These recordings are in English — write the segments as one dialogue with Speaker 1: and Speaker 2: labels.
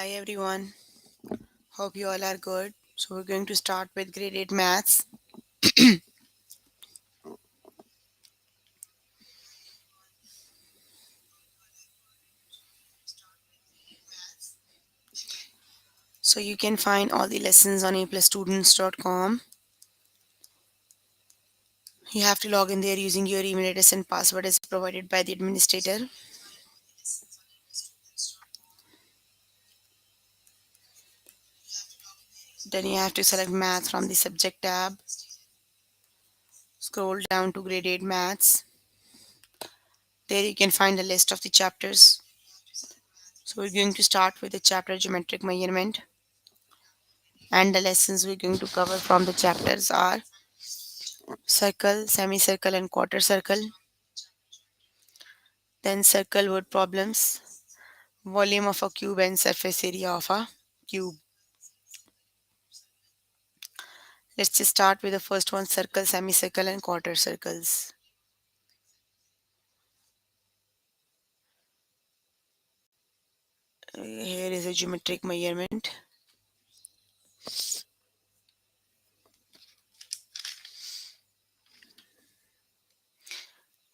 Speaker 1: Hi everyone, hope you all are good. So we're going to start with grade 8 maths. So you can find all the lessons on aplusstudents.com. You have to log in there using your email address and password as provided by the administrator. Then you have to select math from the subject tab. Scroll down to grade 8 maths. There you can find a list of the chapters. So we're going to start with the chapter geometric measurement, and the lessons we're going to cover from the chapters are circle, semicircle and quarter circle, then circle word problems, volume of a cube and surface area of a cube. Let's just start with the first one, circle, semicircle and quarter circles. Here is a geometric measurement.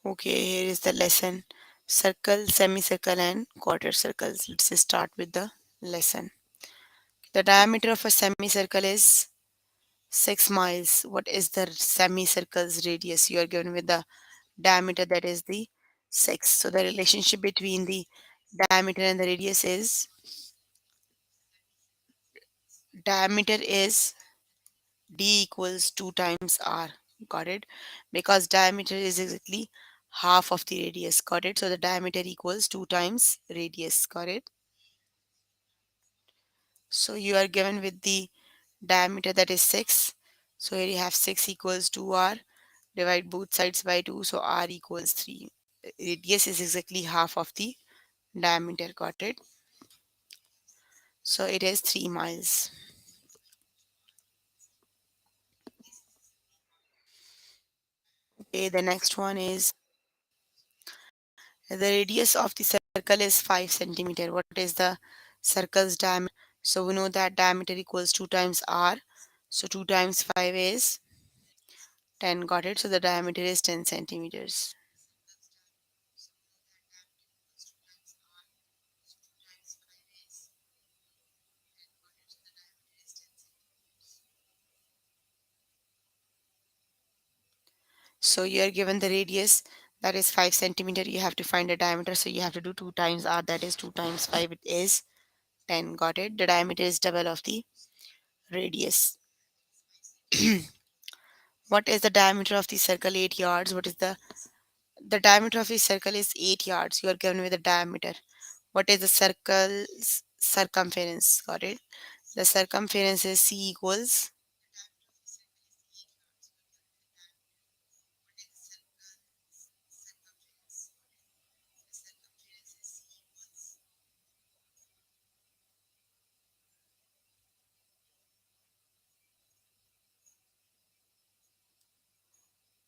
Speaker 1: Okay, here is the lesson, circle, semicircle and quarter circles. Let's just start with the lesson. The diameter of a semicircle is 6 miles. What is the semicircle's radius? You are given with the diameter, that is the 6. So the relationship between the diameter and the radius is diameter is d equals 2 times r. Got it? Because diameter is exactly half of the radius. Got it? So the diameter equals 2 times radius. Got it? So you are given with the diameter, that is 6. So here you have 6 equals 2r. Divide both sides by 2. So r equals 3. Radius is exactly half of the diameter. Got it? So it is 3 miles. Okay, the next one is the radius of the circle is 5 centimeter. What is the circle's diameter? So we know that diameter equals 2 times r. So 2 times 5 is 10. Got it? So the diameter is 10 centimeters. So you are given the radius, that is 5 centimeter. You have to find the diameter. So you have to do 2 times r, that is 2 times 5, it is 10. Got it? The diameter is double of the radius. What is the diameter of the circle? 8 yards. What is the diameter of the circle is 8 yards. You are given with the diameter. What is the circle's circumference? Got it? The circumference is c equals.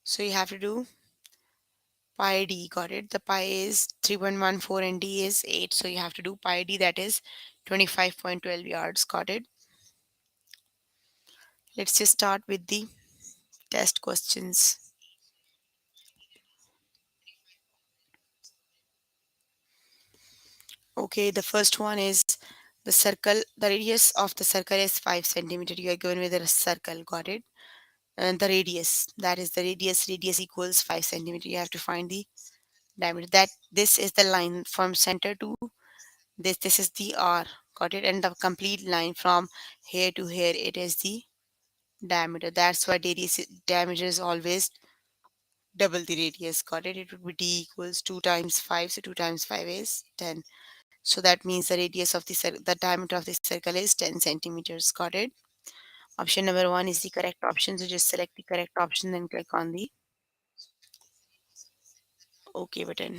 Speaker 1: So you have to do pi d. Got it? The pi is 3.14 and d is 8. So you have to do pi d, that is 25.12 yards. Got it? Let's just start with the test questions. Okay, the first one is the circle. The radius of the circle is 5 centimeter. You are given with a circle. Got it? And the radius, that is the radius equals 5 centimeter. You have to find the diameter. That this is the line from center to this is the r. Got it? And the complete line from here to here, it is the diameter. That's why diameter is always double the radius. Got it? It would be d equals 2 times 5. So 2 times 5 is 10. So that means the radius of the diameter of the circle is 10 centimeters. Got it? Option number 1 is the correct option. So just select the correct option and click on the OK button.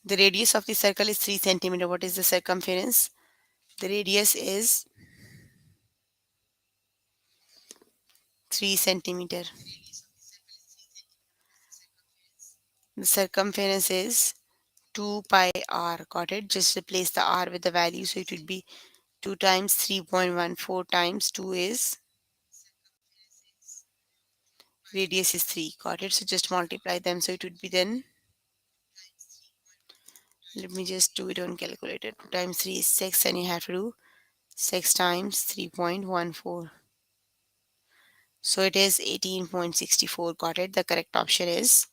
Speaker 1: The radius of the circle is 3 centimeter. What is the circumference? The radius is 3 centimeter. The circumference is 2 pi r. Got it? Just replace the r with the value. So it would be 2 times 3.14 times 2 is radius is 3. Got it? So just multiply them. So it would be then, let me just do it on calculator. 2 times 3 is 6 and you have to do 6 times 3.14. So it is 18.64. Got it? The correct option is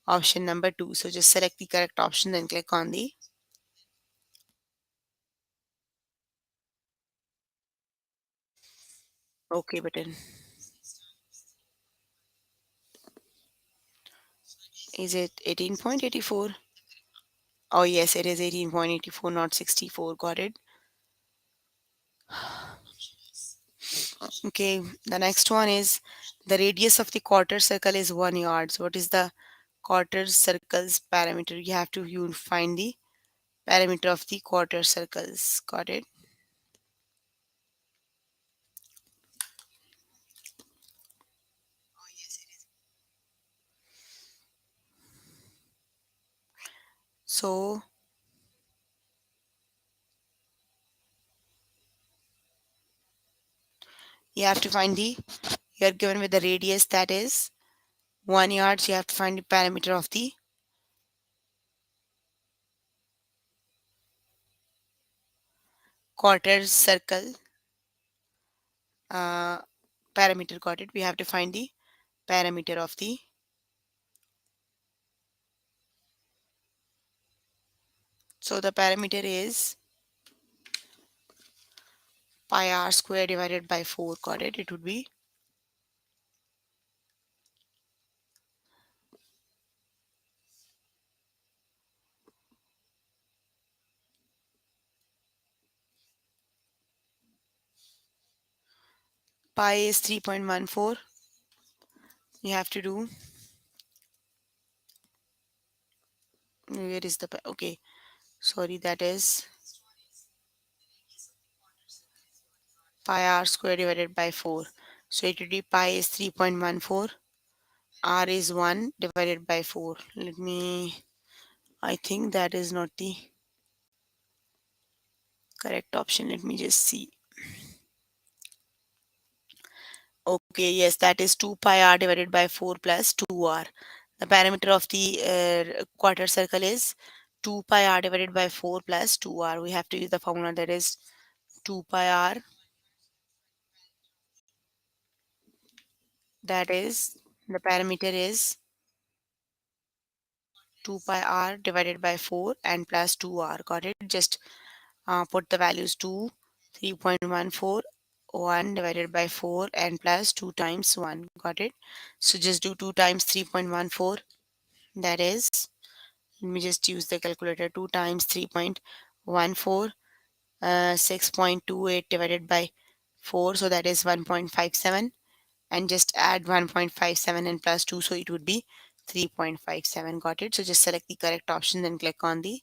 Speaker 1: option number 2. So just select the correct option, then click on the OK button. Is it 18.84? Oh, yes, it is 18.84, not 64. Got it? Okay, the next one is the radius of the quarter circle is 1 yard. So what is the quarter circle's parameter? You have to find the parameter of the quarter circles. Got it? So you have to find the, you are given with the radius that is 1 yard. So you have to find the parameter of the quarter circle uh, parameter. Got it? We have to find the parameter of the, so the parameter is pi r square divided by 4. Got it? It would be pi is 3.14. You have to do, where is the okay, sorry, that is pi r square divided by 4. So it would be pi is 3.14, r is 1 divided by 4. Let me, I think that is not the correct option. Let me just see. Okay, yes, that is 2 pi r divided by 4 plus 2r. The parameter of the quarter circle is 2 pi r divided by 4 plus 2r. We have to use the formula that is 2 pi r, that is, the parameter is 2 pi r divided by 4 and plus 2r. Got it? Just put the values 2, 3.14, 1 divided by 4 and plus 2 times 1. Got it? So just do 2 times 3.14. That is, let me just use the calculator. 2 times 3.14, 6.28 divided by 4. So that is 1.57. And just add 1.57 and plus 2. So it would be 3.57. Got it? So just select the correct option, then click on the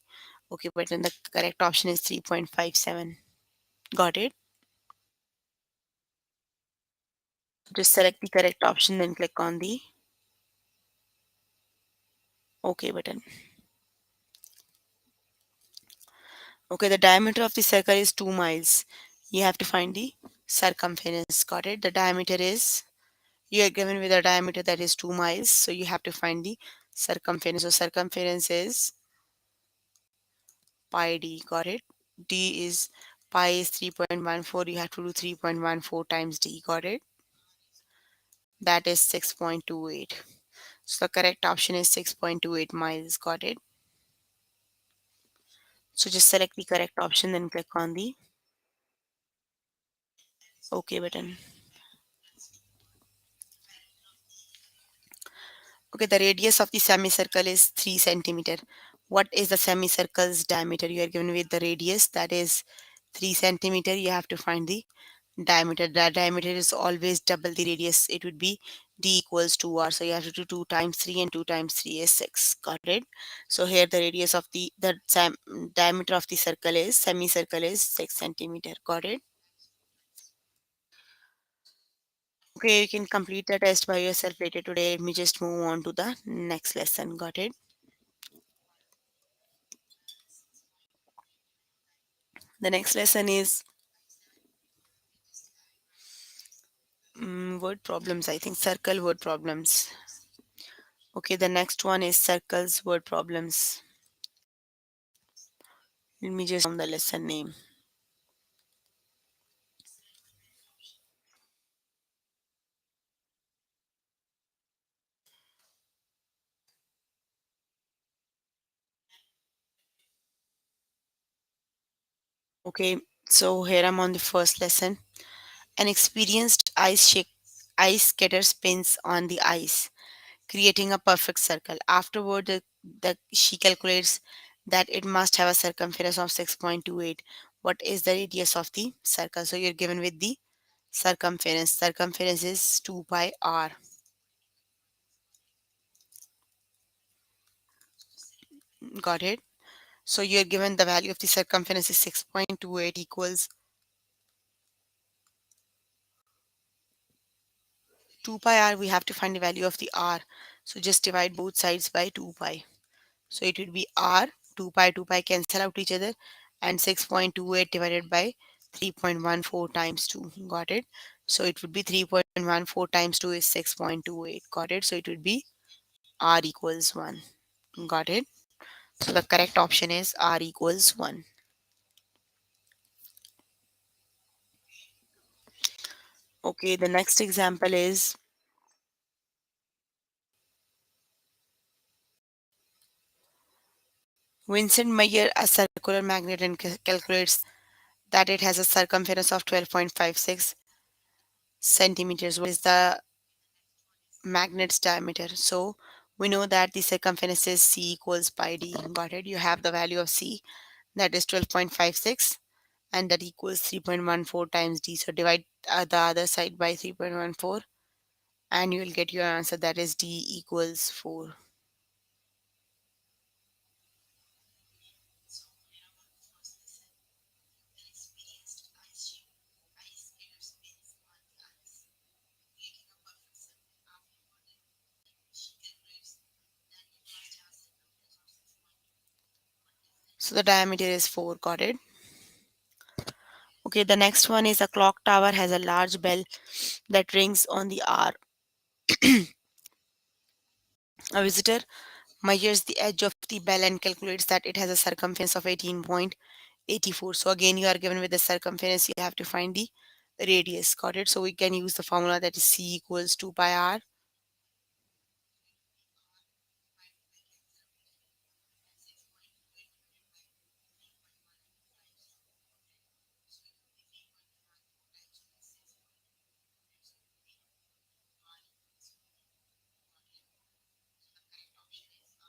Speaker 1: OK button. The correct option is 3.57. Got it? Just select the correct option, then click on the OK button. Okay, the diameter of the circle is 2 miles. You have to find the circumference. Got it? The diameter is, you are given with a diameter that is 2 miles. So you have to find the circumference. So circumference is pi d. Got it? D is, pi is 3.14. You have to do 3.14 times d. Got it? That is 6.28. So the correct option is 6.28 miles. Got it? So just select the correct option, then click on the OK button. Okay, the radius of the semicircle is 3 centimeter. What is the semicircle's diameter? You are given with the radius that is 3 centimeter. You have to find the diameter. The diameter is always double the radius. It would be d equals 2r. So you have to do 2 times 3 and 2 times 3 is 6. Got it? So here the radius of the diameter of the circle is, semicircle is 6 centimeter. Got it? Okay, you can complete the test by yourself later today. Let me just move on to the next lesson. Got it? The next lesson is word problems. I think circle word problems. Okay, the next one is circles word problems. Let me just on the lesson name. Okay, so here I'm on the first lesson. An experienced ice skater spins on the ice, creating a perfect circle. Afterward, she calculates that it must have a circumference of 6.28. What is the radius of the circle? So you're given with the circumference. Circumference is 2 pi r. Got it? So you're given the value of the circumference is 6.28 equals 2 pi r. We have to find the value of the r. So just divide both sides by 2 pi. So it would be r, 2 pi cancel out each other, and 6.28 divided by 3.14 times 2. Got it? So it would be 3.14 times 2 is 6.28. Got it? So it would be r equals 1. Got it? So the correct option is r equals 1. Okay, the next example is Vincent measures a circular magnet and calculates that it has a circumference of 12.56 centimeters. What is the magnet's diameter? So we know that the circumference is c equals pi d. Got it? You have the value of c, that is 12.56, and that equals 3.14 times d. So divide the other side by 3.14, and you will get your answer, that is d equals 4. So the diameter is 4. Got it? Okay, the next one is a clock tower has a large bell that rings on the hour. A visitor measures the edge of the bell and calculates that it has a circumference of 18.84. So again, you are given with the circumference, you have to find the radius. Got it? So we can use the formula, that is c equals 2 pi r.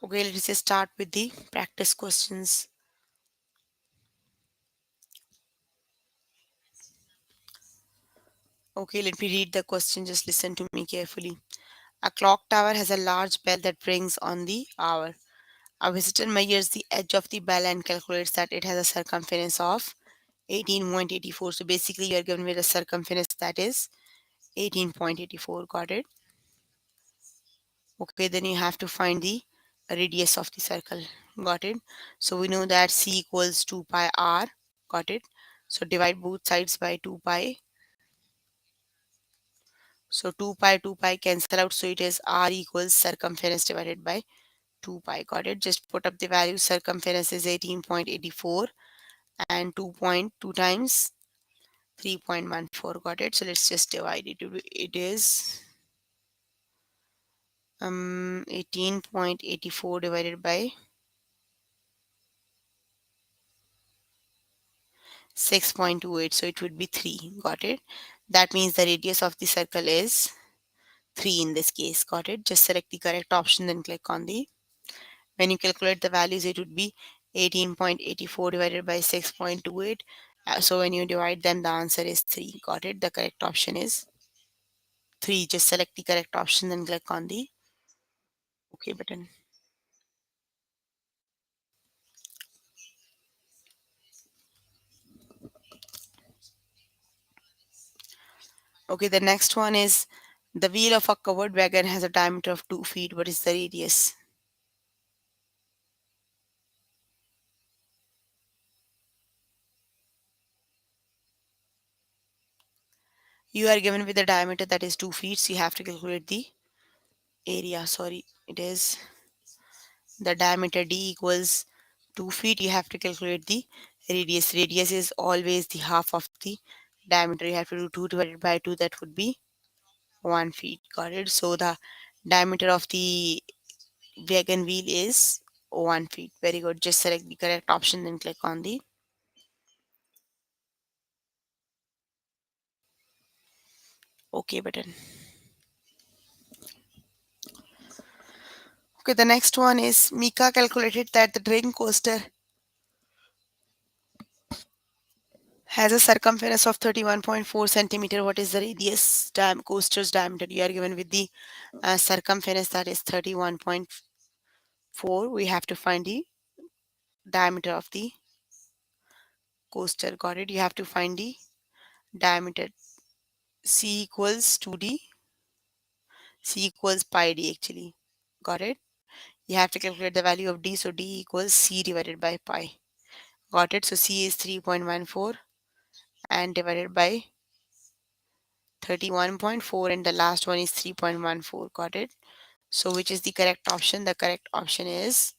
Speaker 1: Okay, let's just start with the practice questions. Okay, let me read the question. Just listen to me carefully. A clock tower has a large bell that rings on the hour. A visitor measures the edge of the bell and calculates that it has a circumference of 18.84. So basically, you are given with a circumference, that is 18.84. Got it? Okay, then you have to find the radius of the circle. Got it? So we know that c equals 2 pi r. Got it? So divide both sides by 2 pi. So 2 pi cancel out. So it is r equals circumference divided by 2 pi. Got it? Just put up the value. Circumference is 18.84 and 2.2 times 3.14. Got it? So let's just divide it. It is 18.84 divided by 6.28. So it would be 3. Got it? That means the radius of the circle is 3 in this case. Got it? Just select the correct option, then click on the. When you calculate the values, it would be 18.84 divided by 6.28. So when you divide them, the answer is 3. Got it? The correct option is 3. Just select the correct option, then click on the OK button. Okay, the next one is The wheel of a covered wagon has a diameter of 2 feet. What is the radius? You are given with a diameter that is 2 feet, so you have to calculate the area. Sorry, it is the diameter d equals 2 feet. You have to calculate the radius. Radius is always the half of the diameter. You have to do 2 divided by 2. That would be 1 feet. Got it? So the diameter of the wagon wheel is 1 feet. Very good. Just select the correct option, then click on the OK button. Okay, the next one is Mika calculated that the train coaster has a circumference of 31.4 centimeter. What is the radius coaster's diameter? You are given with the circumference that is 31.4. We have to find the diameter of the coaster. Got it? You have to find the diameter. C equals 2d. C equals pi d actually. Got it? You have to calculate the value of d. So d equals c divided by pi. Got it? So c is 3.14 and divided by 31.4, and the last one is 3.14. Got it? So which is the correct option? The correct option is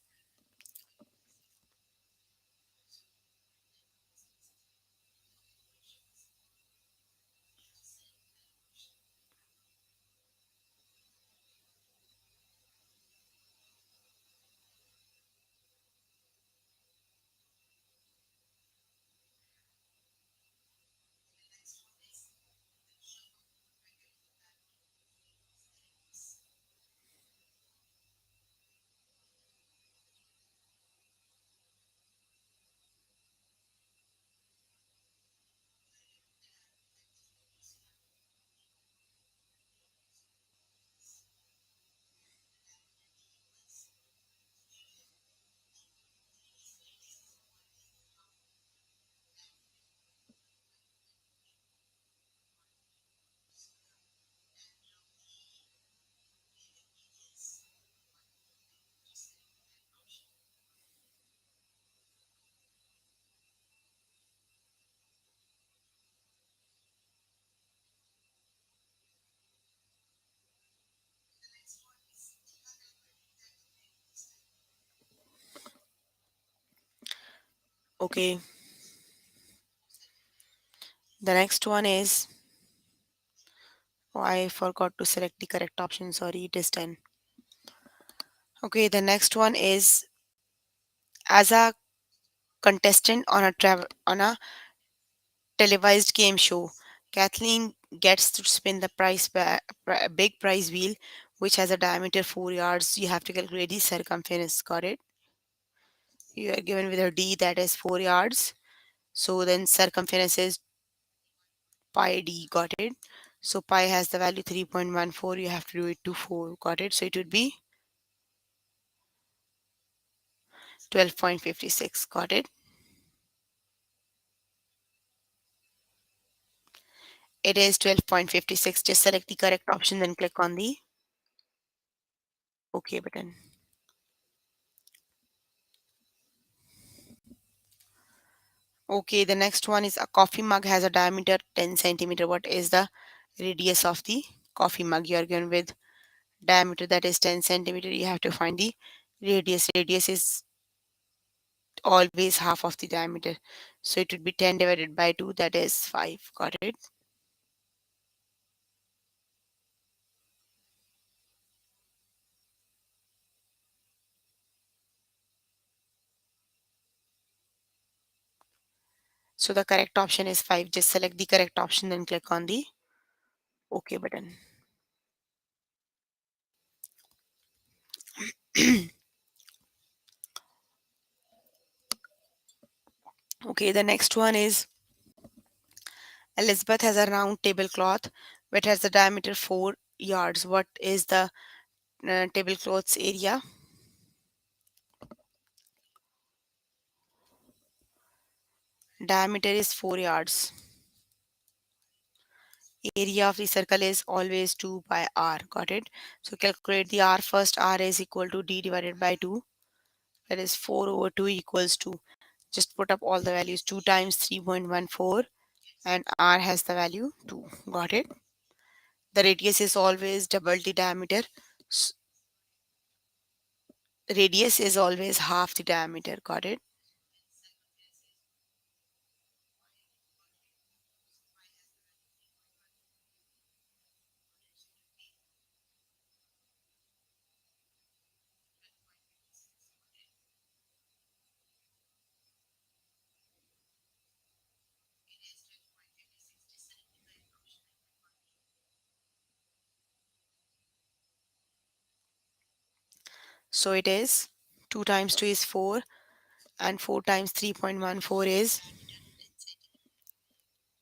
Speaker 1: okay. The next one is, oh, I forgot to select the correct option. Sorry, it is 10. Okay, the next one is, as a contestant on a televised game show, Kathleen gets to spin the big prize wheel, which has a diameter 4 yards. You have to calculate the circumference. Got it? You are given with a d that is 4 yards. So then circumference is pi d. Got it? So pi has the value 3.14. You have to do it to 4. Got it? So it would be 12.56. Got it? It is 12.56. Just select the correct option, then click on the OK button. Okay, the next one is, a coffee mug has a diameter 10 centimeter. What is the radius of the coffee mug? You are given with diameter that is 10 centimeter. You have to find the radius. Radius is always half of the diameter. So it would be 10 divided by 2, that is 5. Got it? So the correct option is 5. Just select the correct option, then click on the OK button. Okay, the next one is, Elizabeth has a round tablecloth which has the diameter 4 yards. What is the tablecloth's area? Diameter is 4 yards. Area of the circle is always 2 by r. Got it? So calculate the r first. R is equal to d divided by 2. That is 4 over 2 equals to. Just put up all the values. 2 times 3.14 and r has the value 2. Got it? The radius is always double the diameter. S- Radius is always half the diameter. Got it? So it is 2 times 2 is 4 and 4 times 3.14 is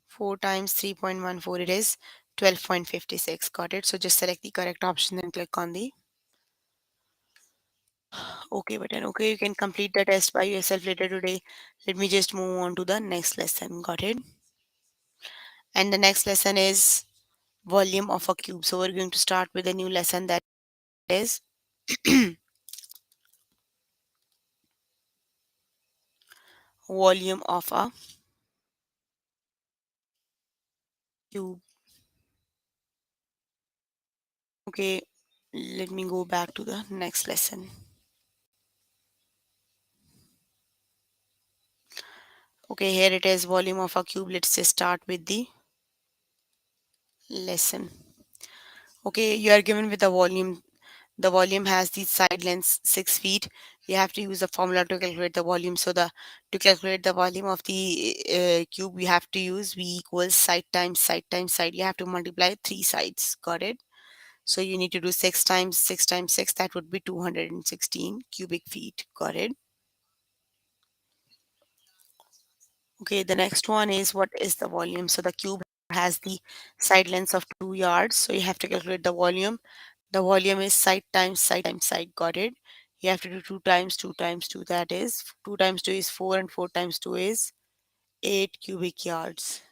Speaker 1: 4 times 3.14 it is 12.56. Got it? So just select the correct option and click on the OK button. Okay, you can complete the test by yourself later today. Let me just move on to the next lesson. Got it? And the next lesson is volume of a cube. So we're going to start with a new lesson that is volume of a cube. Okay, let me go back to the next lesson. Okay, here it is volume of a cube. Let's just start with the lesson. Okay, you are given with the volume. The volume has the side length 6 feet. You have to use a formula to calculate the volume. So the to calculate the volume of the cube, we have to use V equals side times side times side. You have to multiply three sides. Got it? So you need to do 6 times 6 times 6. That would be 216 cubic feet. Got it? Okay, the next one is what is the volume? So the cube has the side lengths of 2 yards. So you have to calculate the volume. The volume is side times side times side. Got it? You have to do 2 times 2 times 2. That is 2 times 2 is 4 and 4 times 2 is 8 cubic yards.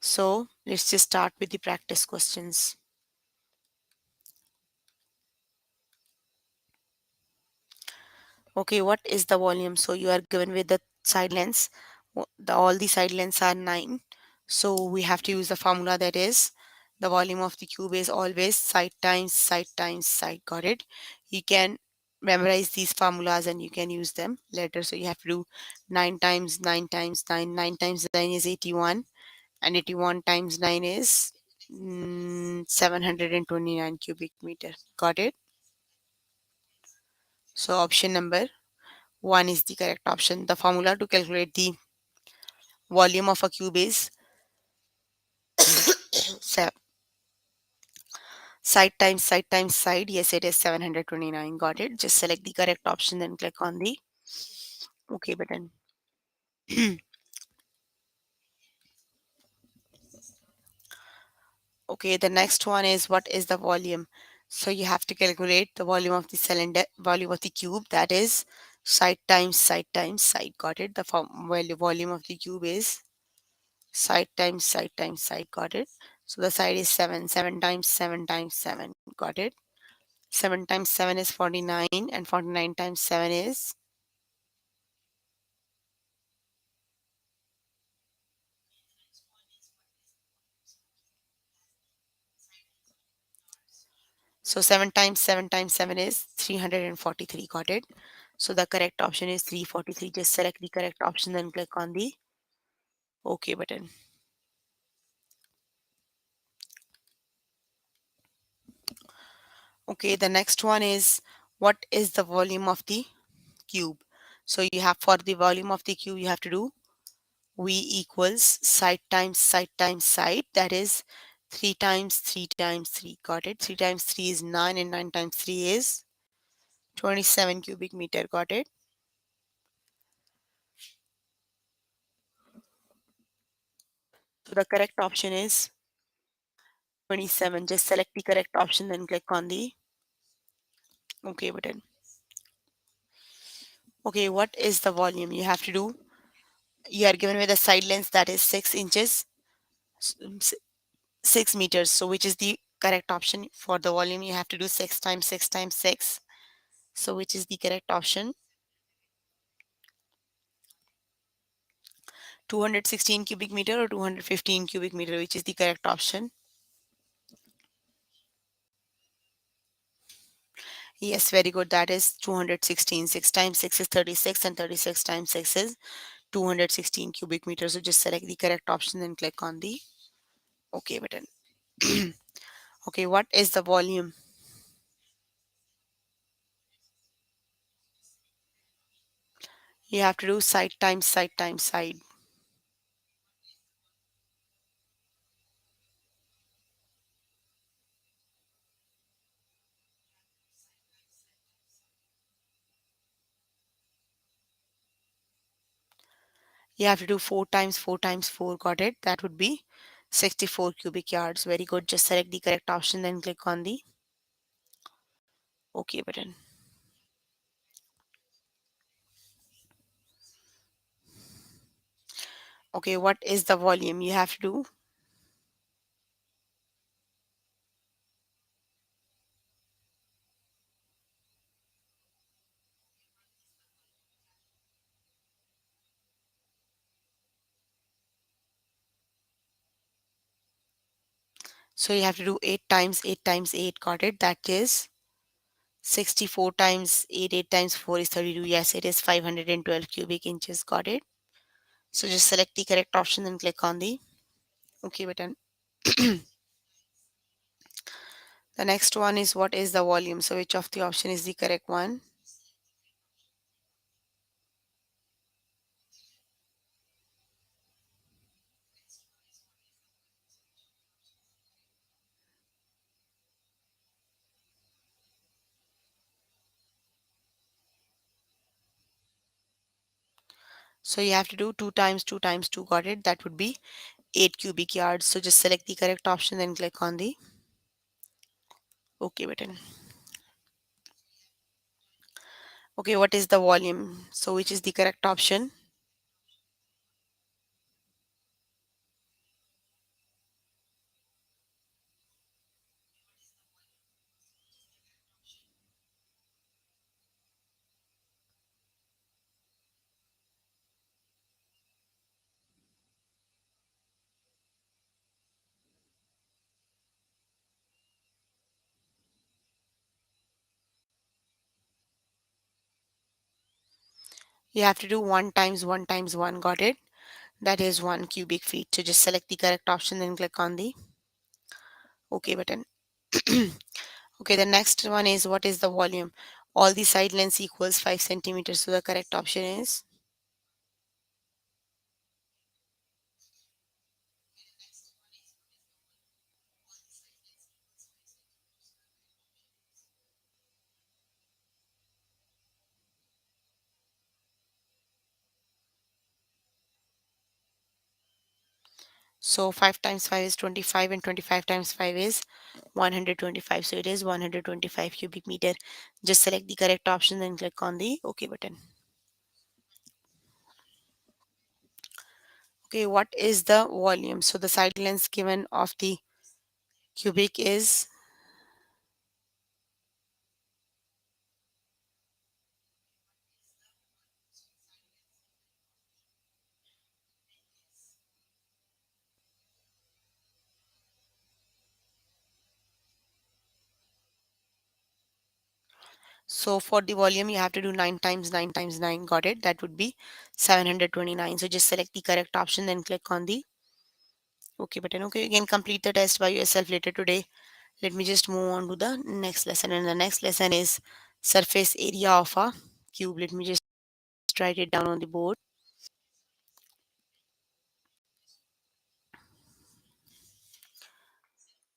Speaker 1: So let's just start with the practice questions. Okay, what is the volume? So you are given with the side lengths. All the side lengths are 9. So we have to use the formula that is the volume of the cube is always side times side times side. Got it? You can memorize these formulas and you can use them later. So you have to do 9 times 9 times 9. 9 times 9 is 81 and 81 times 9 is 729 cubic meter. Got it? So option number 1 is the correct option. The formula to calculate the volume of a cube is se- side times side. Yes, it is 729. Got it. Just select the correct option, then click on the OK button. Okay, the next one is what is the volume? So you have to calculate the volume of the cylinder, volume of the cube. That is side times side times side. Got it. The volume of the cube is side times side times side. Got it. So the side is 7. 7 times 7 times 7. Got it. 7 times 7 is 49 and 49 times 7 is so 7 times 7 times 7 is 343. Got it? So the correct option is 343. Just select the correct option then click on the OK button. Okay, the next one is what is the volume of the cube? So you have for the volume of the cube you have to do V equals side times side times side. That is 3 times 3 times 3. Got it? 3 times 3 is 9 and 9 times 3 is 27 cubic meter. Got it? So the correct option is 27. Just select the correct option, then click on the OK button. Okay, what is the volume? You have to do, you are given with a side length that is 6 inches, s- s- 6 meters. So which is the correct option for the volume? You have to do 6 times 6 times 6. So which is the correct option? 216 cubic meter or 215 cubic meter, which is the correct option? Yes, very good. That is 216. 6 times 6 is 36 and 36 times 6 is 216 cubic meters. So just select the correct option and click on the OK button. Okay, what is the volume? You have to do side times side times side. You have to do 4 times 4 times 4. Got it? That would be 64 cubic yards. Very good. Just select the correct option, then click on the OK button. Okay, what is the volume? You have to do, so you have to do 8 times 8 times 8. Got it? That is 64 times 8. 8 times 4 is 32. Yes, it is 512 cubic inches. Got it? So just select the correct option and click on the OK button. The next one is what is the volume? So which of the option is the correct one? So you have to do 2 times 2 times 2. Got it? That would be 8 cubic yards. So just select the correct option, then click on the OK button. Okay, what is the volume? So which is the correct option? You have to do 1 times 1 times 1. Got it? That is 1 cubic feet. So just select the correct option, then click on the OK button. Okay, the next one is what is the volume? All the side lengths equals 5 centimeters. So the correct option is, so 5 times 5 is 25 and 25 times 5 is 125. So it is 125 cubic meter. Just select the correct option, then click on the OK button. Okay, what is the volume? So the side length given of the cubic is, so for the volume you have to do 9 times 9 times 9. Got it? That would be 729. So just select the correct option, then click on the OK button. Okay, you can complete the test by yourself later today. Let me just move on to the next lesson. And the next lesson is surface area of a cube. Let me just write it down on the board.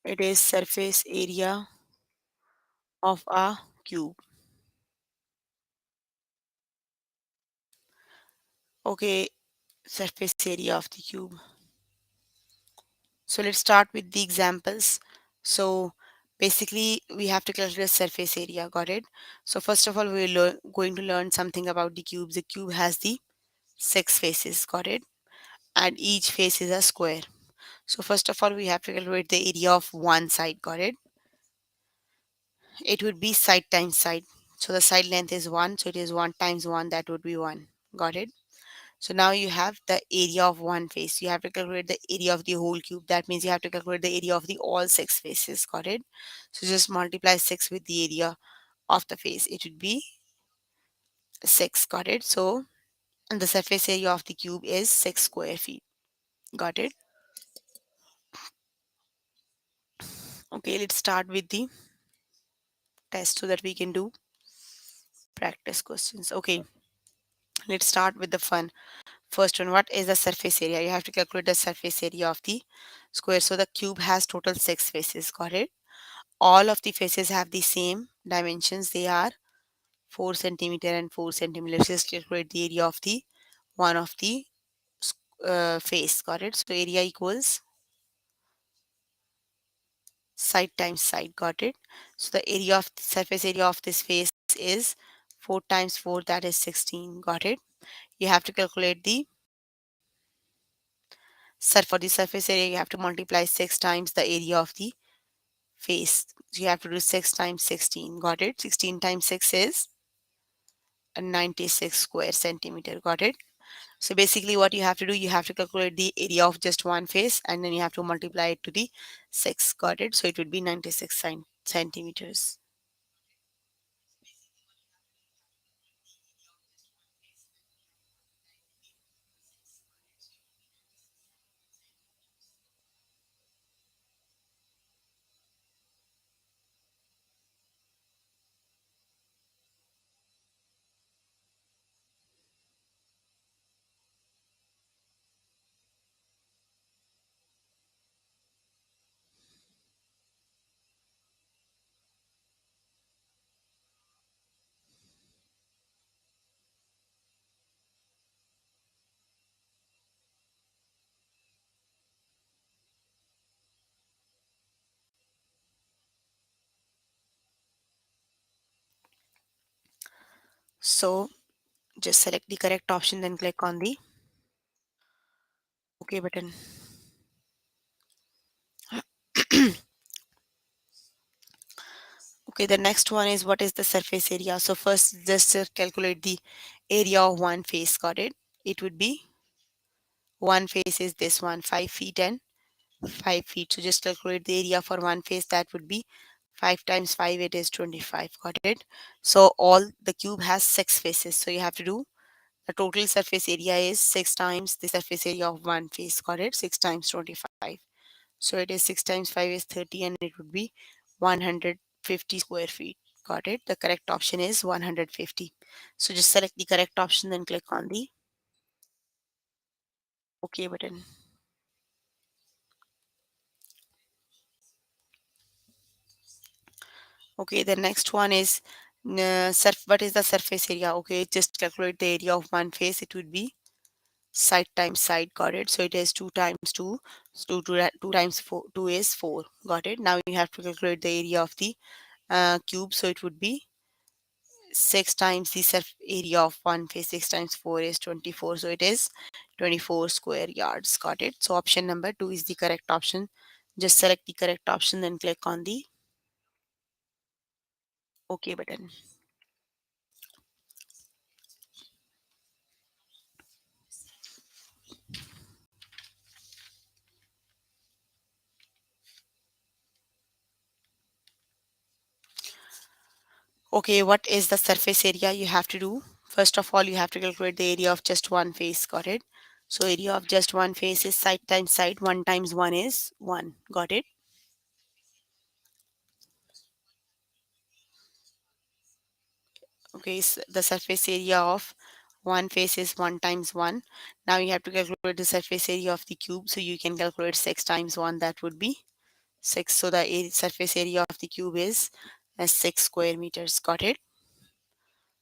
Speaker 1: It is surface area of a cube. Okay, surface area of the cube. So let's start with the examples. So basically we have to calculate surface area, got it? So first of all, we're going to learn something about the cube. The cube has the six faces, got it? And each face is a square. So first of all, we have to calculate the area of one side, got it? It would be side times side. So the side length is 1, so it is 1 times 1, that would be 1. Got it? So now you have the area of one face. You have to calculate the area of the whole cube. That means you have to calculate the area of the all six faces. Got it? So just multiply 6 with the area of the face. It would be 6. Got it? So the surface area of the cube is 6 square feet. Got it? Okay, let's start with the test so that we can do practice questions. Okay, let's start with the fun. First one, what is the surface area? You have to calculate the surface area of the square. So the cube has total 6 faces. Got it? All of the faces have the same dimensions. They are 4 centimeter and 4 centimeter. Let's just calculate the area of the one of the face. Got it? So area equals side times side. Got it? So the area of the surface area of this face is 4 times 4, that is 16. Got it? You have to calculate the for the surface area. You have to multiply 6 times the area of the face. So you have to do 6 times 16. Got it? 16 times 6 is a 96 square centimeter. Got it? So basically what you have to do, you have to calculate the area of just one face and then you have to multiply it to the 6. Got it? So it would be 96 centimeters. So just select the correct option, then click on the OK button. Okay, the next one is what is the surface area. So first just calculate the area of one face. Got it? It would be one face is this one, 5 feet and 5 feet. So just calculate the area for one face. That would be 5 times 5, it is 25. Got it? So all the cube has 6 faces. So you have to do the total surface area is 6 times the surface area of one face. Got it? 6 times 25. So it is 6 times 5 is 30 and it would be 150 square feet. Got it? The correct option is 150. So just select the correct option, then click on the OK button. Okay, the next one is what is the surface area? Okay, just calculate the area of one face. It would be side times side. Got it? So it is 2 times 2. So 2 times 4, 2 is 4. Got it? Now you have to calculate the area of the cube. So it would be 6 times the surface area of one face. 6 times 4 is 24. So it is 24 square yards. Got it? So option number 2 is the correct option. Just select the correct option, then click on the OK button. Okay, what is the surface area you have to do? First of all, you have to calculate the area of just one face. Got it? So area of just one face is side times side. 1 times 1 is 1. Got it? Okay, so the surface area of one face is 1 times 1. Now you have to calculate the surface area of the cube. So you can calculate 6 times 1. That would be 6. So the surface area of the cube is 6 square meters. Got it?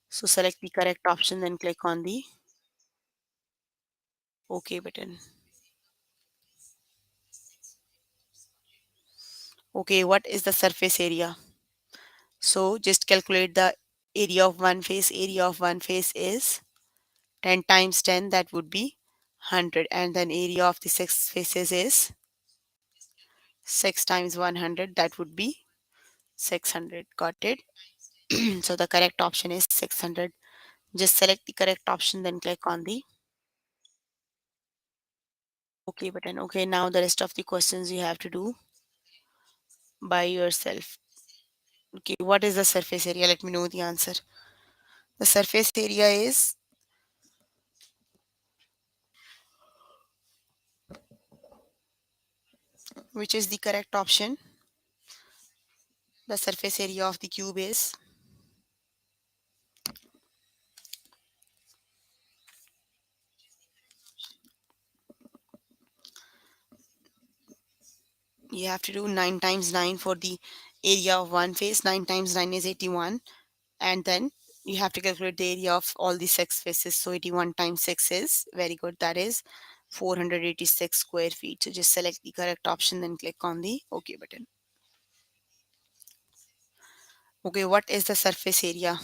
Speaker 1: So select the correct option, then click on the OK button. Okay, what is the surface area? So just calculate the area of one face. Area of one face is 10 times 10, that would be 100. And then area of the six faces is 6 times 100, that would be 600. Got it? So the correct option is 600. Just select the correct option, then click on the OK button. Okay, now the rest of the questions you have to do by yourself. Okay, what is the surface area? Let me know the answer. The surface area is, which is the correct option? The surface area of the cube is, you have to do 9 times 9 for the area of one face. 9 times 9 is 81. And then you have to calculate the area of all the six faces. So 81 times 6 is, very good, that is 486 square feet. So just select the correct option, then click on the OK button. Okay, what is the surface area?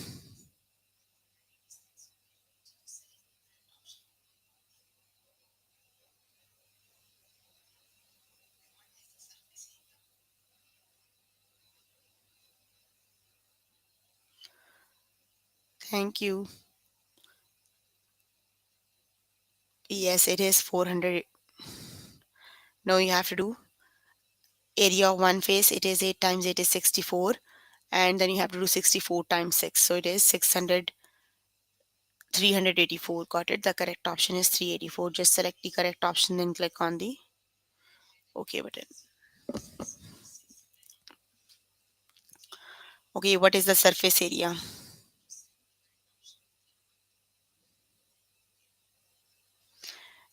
Speaker 1: Thank you. Yes, it is 400. Now you have to do area of one face. It is 8 times 8 is 64. And then you have to do 64 times 6. So it is 600, 384. Got it? The correct option is 384. Just select the correct option, then click on the OK button. Okay, what is the surface area?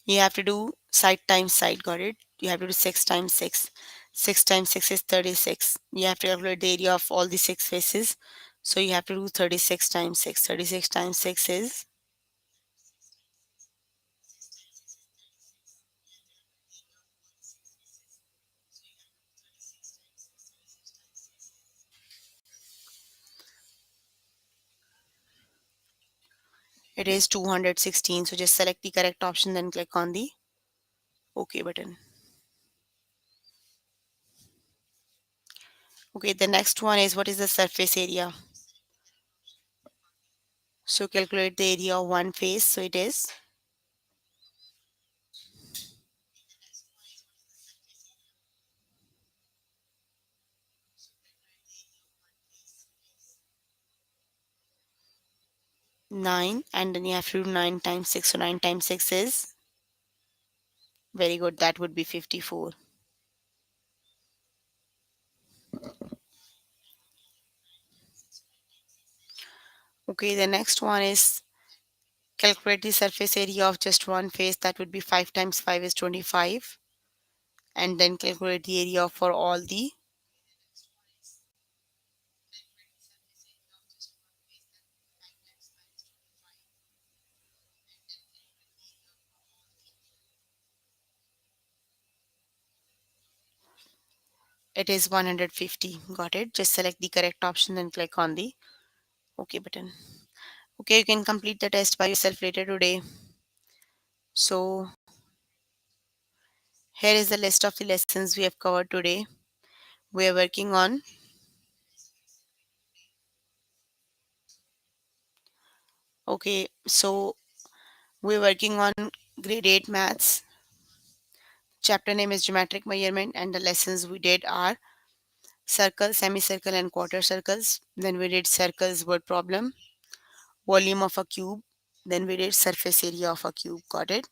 Speaker 1: You have to do side times side. Got it? You have to do 6 times 6. 6 times 6 is 36. You have to calculate the area of all the six faces. So you have to do 36 times 6. 36 times 6 is, it is 216. So just select the correct option, then click on the OK button. Okay, the next one is, what is the surface area? So calculate the area of one face. So it is, 9. And then you have to do 9 times 6. So 9 times 6 is, very good, that would be 54. Okay, the next one is, calculate the surface area of just one face. That would be 5 times 5 is 25. And then calculate the area for all the, it is 150. Got it? Just select the correct option, then click on the OK button. Okay, you can complete the test by yourself later today. So here is the list of the lessons we have covered today. We are working on, okay, so we're working on grade 8 maths. Chapter name is geometric measurement, and the lessons we did are circle, semicircle, and quarter circles. Then we did circles word problem, volume of a cube. Then we did surface area of a cube. Got it?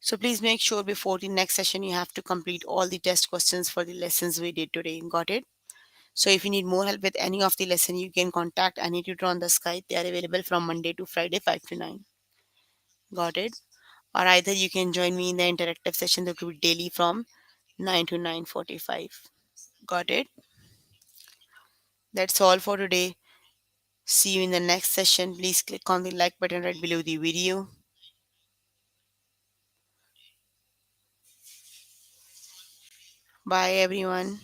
Speaker 1: So please make sure before the next session you have to complete all the test questions for the lessons we did today. Got it? So if you need more help with any of the lesson, you can contact any tutor on the Skype. They are available from Monday to Friday, 5 to 9. Got it? Or either you can join me in the interactive session that will be daily from 9 to 9:45. Got it? That's all for today. See you in the next session. Please click on the like button right below the video. Bye everyone.